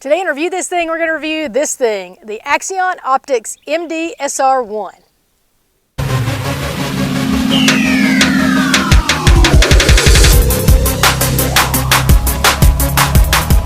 Today in Review This Thing, we're going to review this thing, the Axeon Optics MDSR1.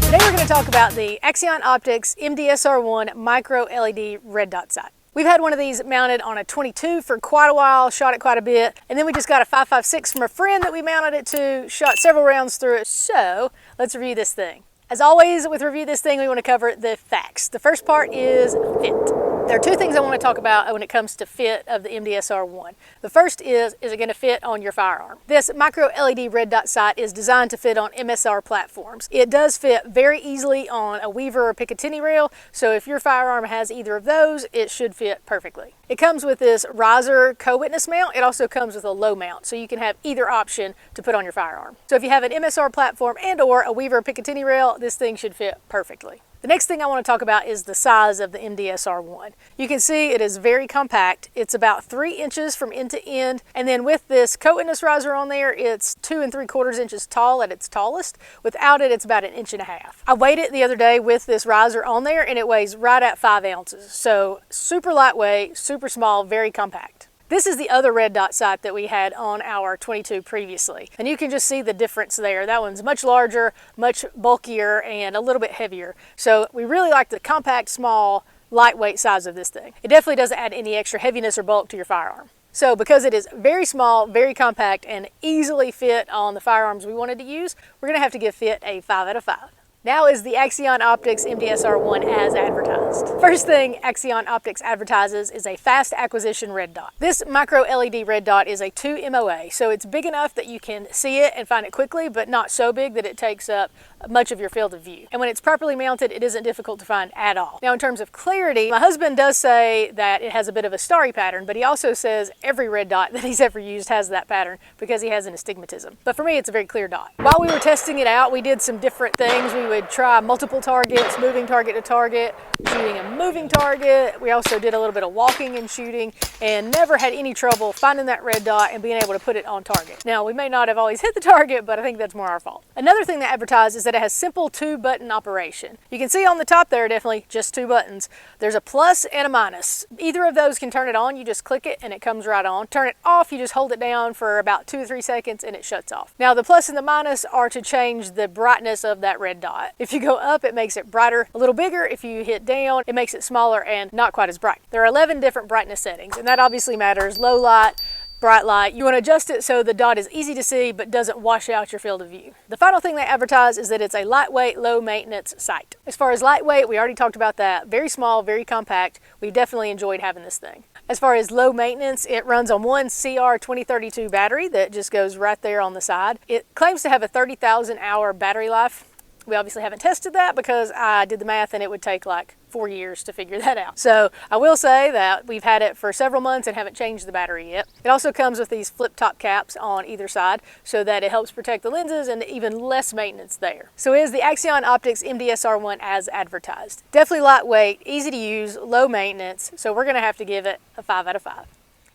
Today we're going to talk about the Axeon Optics MDSR1 micro LED red dot sight. We've had one of these mounted on a 22 for quite a while, shot it quite a bit, and then we just got a 5.56 from a friend that we mounted it to, shot several rounds through it. So let's review this thing. As always with Review This Thing, we want to cover the facts. The first part is fit. There are two things I want to talk about when it comes to fit of the MDSR1. The first is it going to fit on your firearm? This micro LED red dot sight is designed to fit on MSR platforms. It does fit very easily on a Weaver or Picatinny rail, so if your firearm has either of those, it should fit perfectly. It comes with this riser co-witness mount. It also comes with a low mount, so you can have either option to put on your firearm. So if you have an MSR platform and or a Weaver or Picatinny rail, this thing should fit perfectly. The next thing I want to talk about is the size of the MDSR1. You can see it is very compact. It's about 3 inches from end to end, and then with this co-witness riser on there, it's 2 3/4 inches tall at its tallest. Without it, it's about 1.5 inches. I weighed it the other day with this riser on there, and it weighs right at 5 ounces. So super lightweight, super small, very compact. This is the other red dot sight that we had on our 22 previously, and you can just see the difference there. That one's much larger, much bulkier, and a little bit heavier. So we really like the compact, small, lightweight size of this thing. It definitely doesn't add any extra heaviness or bulk to your firearm. So because it is very small, very compact, and easily fit on the firearms we wanted to use, we're going to have to give fit a 5 out of 5. Now is the Axeon Optics MDSR1 as advertised. First thing Axeon Optics advertises is a fast acquisition red dot. This micro LED red dot is a 2 MOA, so it's big enough that you can see it and find it quickly, but not so big that it takes up much of your field of view. And when it's properly mounted, it isn't difficult to find at all. Now in terms of clarity, my husband does say that it has a bit of a starry pattern, but he also says every red dot that he's ever used has that pattern because he has an astigmatism. But for me, it's a very clear dot. While we were testing it out, we did some different things. We would try multiple targets, moving target to target, shooting a moving target. We also did a little bit of walking and shooting, and never had any trouble finding that red dot and being able to put it on target. Now, we may not have always hit the target, but I think that's more our fault. Another thing that advertised is that it has simple 2-button operation. You can see on the top there, definitely just 2 buttons. There's a plus and a minus. Either of those can turn it on. You just click it and it comes right on. Turn it off, you just hold it down for about 2 or 3 seconds and it shuts off. Now, the plus and the minus are to change the brightness of that red dot. If you go up, it makes it brighter, a little bigger. If you hit down, it makes it smaller and not quite as bright. There are 11 different brightness settings, and that obviously matters. Low light, bright light. You want to adjust it so the dot is easy to see but doesn't wash out your field of view. The final thing they advertise is that it's a lightweight, low maintenance sight. As far as lightweight, we already talked about that. Very small, very compact. We've definitely enjoyed having this thing. As far as low maintenance, it runs on one CR2032 battery that just goes right there on the side. It claims to have a 30,000 hour battery life. We obviously haven't tested that because I did the math and it would take like 4 years to figure that out. So I will say that we've had it for several months and haven't changed the battery yet. It also comes with these flip top caps on either side so that it helps protect the lenses and even less maintenance there. So is the Axeon Optics MDSR1 as advertised? Definitely lightweight, easy to use, low maintenance, so we're going to have to give it a 5 out of 5.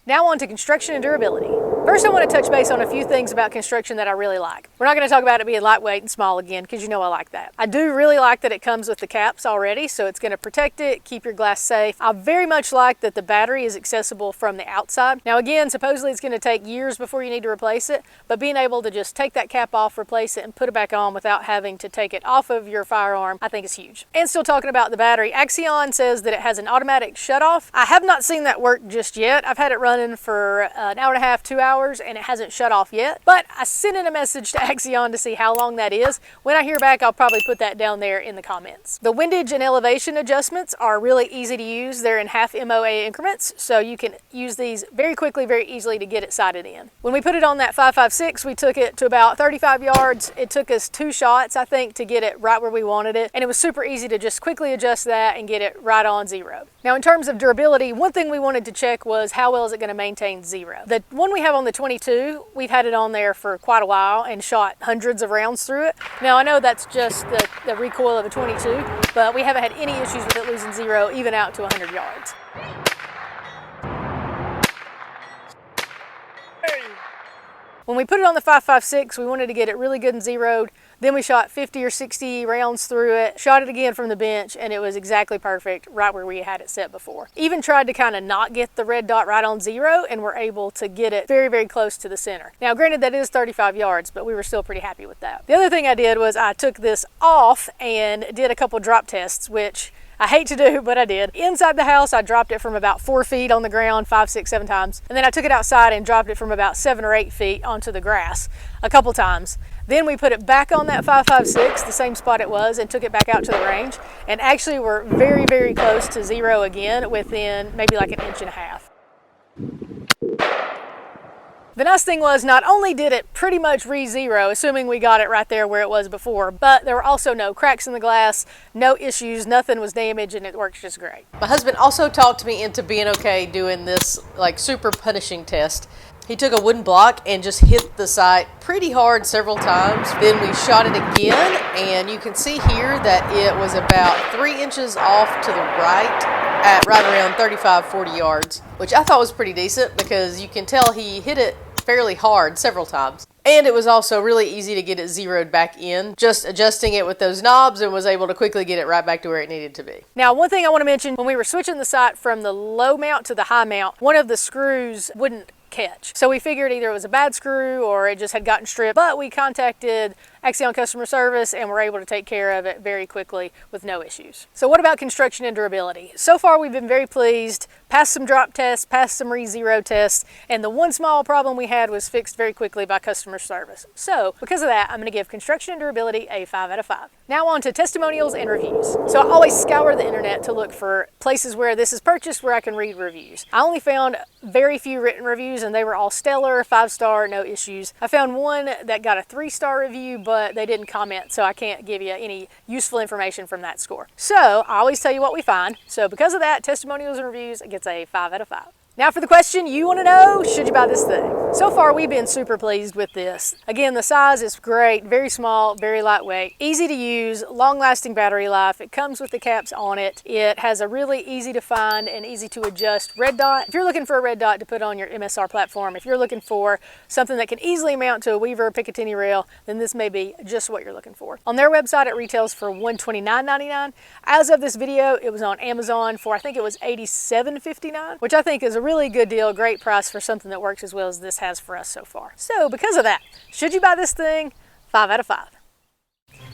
Now on to construction and durability. First, I want to touch base on a few things about construction that I really like. We're not going to talk about it being lightweight and small again because you know I like that. I do really like that it comes with the caps already, so it's going to protect it, keep your glass safe. I very much like that the battery is accessible from the outside. Now again, supposedly it's going to take years before you need to replace it, but being able to just take that cap off, replace it, and put it back on without having to take it off of your firearm, I think is huge. And still talking about the battery, Axeon says that it has an automatic shutoff. I have not seen that work just yet. I've had it running for an hour and a half, 2 hours, and it hasn't shut off yet. But I sent in a message to Axeon to see how long that is. When I hear back, I'll probably put that down there in the comments. The windage and elevation adjustments are really easy to use. They're in half MOA increments, so you can use these very quickly, very easily to get it sighted in. When we put it on that 5.56, we took it to about 35 yards. It took us 2 shots, I think, to get it right where we wanted it, and it was super easy to just quickly adjust that and get it right on 0. Now, in terms of durability, one thing we wanted to check was how well is it going to maintain 0. The one we have on the 22, we've had it on there for quite a while and shot hundreds of rounds through it. Now, I know that's just the recoil of a 22, but we haven't had any issues with it losing 0, even out to 100 yards. When we put it on the 5.56, we wanted to get it really good and zeroed. Then we shot 50 or 60 rounds through it, shot it again from the bench, and it was exactly perfect right where we had it set before. Even tried to kind of not get the red dot right on zero, and were able to get it very, very close to the center. Now, granted, that is 35 yards, but we were still pretty happy with that. The other thing I did was I took this off and did a couple drop tests, which I hate to do, but I did. Inside the house, I dropped it from about 4 feet on the ground, 5, 6, 7 times. And then I took it outside and dropped it from about 7 or 8 feet onto the grass a couple times. Then we put it back on that 5.56, the same spot it was, and took it back out to the range. And actually we're very, very close to zero again within maybe like an inch and a half. The nice thing was, not only did it pretty much re-zero, assuming we got it right there where it was before, but there were also no cracks in the glass, no issues, nothing was damaged, and it works just great. My husband also talked me into being okay doing this like super punishing test. He took a wooden block and just hit the sight pretty hard several times. Then we shot it again, and you can see here that it was about 3 inches off to the right at right around 35, 40 yards, which I thought was pretty decent because you can tell he hit it fairly hard several times. And it was also really easy to get it zeroed back in, just adjusting it with those knobs, and was able to quickly get it right back to where it needed to be. Now, one thing I want to mention, when we were switching the sight from the low mount to the high mount, one of the screws wouldn't catch. So we figured either it was a bad screw or it just had gotten stripped, but we contacted Axeon customer service and were able to take care of it very quickly with no issues. So what about construction and durability? So far we've been very pleased, passed some drop tests, passed some re-zero tests, and the one small problem we had was fixed very quickly by customer service. So because of that, I'm going to give construction and durability a 5 out of 5. Now on to testimonials and reviews. So I always scour the internet to look for places where this is purchased where I can read reviews. I only found very few written reviews, and they were all stellar, 5-star, no issues. I found one that got a 3-star review, but they didn't comment, so I can't give you any useful information from that score. So I always tell you what we find. So because of that, testimonials and reviews gets a 5 out of 5. Now for the question you want to know, should you buy this thing? So far we've been super pleased with this. Again, the size is great, very small, very lightweight, easy to use, long-lasting battery life. It comes with the caps on it. It has a really easy to find and easy to adjust red dot. If you're looking for a red dot to put on your MSR platform, if you're looking for something that can easily mount to a Weaver Picatinny rail, then this may be just what you're looking for. On their website, it retails for $129.99. As of this video, it was on Amazon for, I think it was $87.59, which I think is a really good deal, great price for something that works as well as this has for us so far. So because of that, should you buy this thing? 5 out of 5.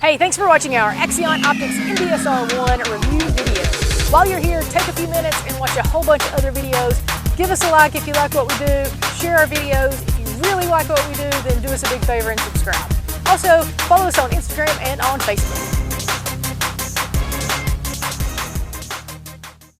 Hey, thanks for watching our Axeon Optics MDSR1 review video. While you're here, take a few minutes and watch a whole bunch of other videos. Give us a like if you like what we do. Share our videos. If you really like what we do, then do us a big favor and subscribe. Also, follow us on Instagram and on Facebook.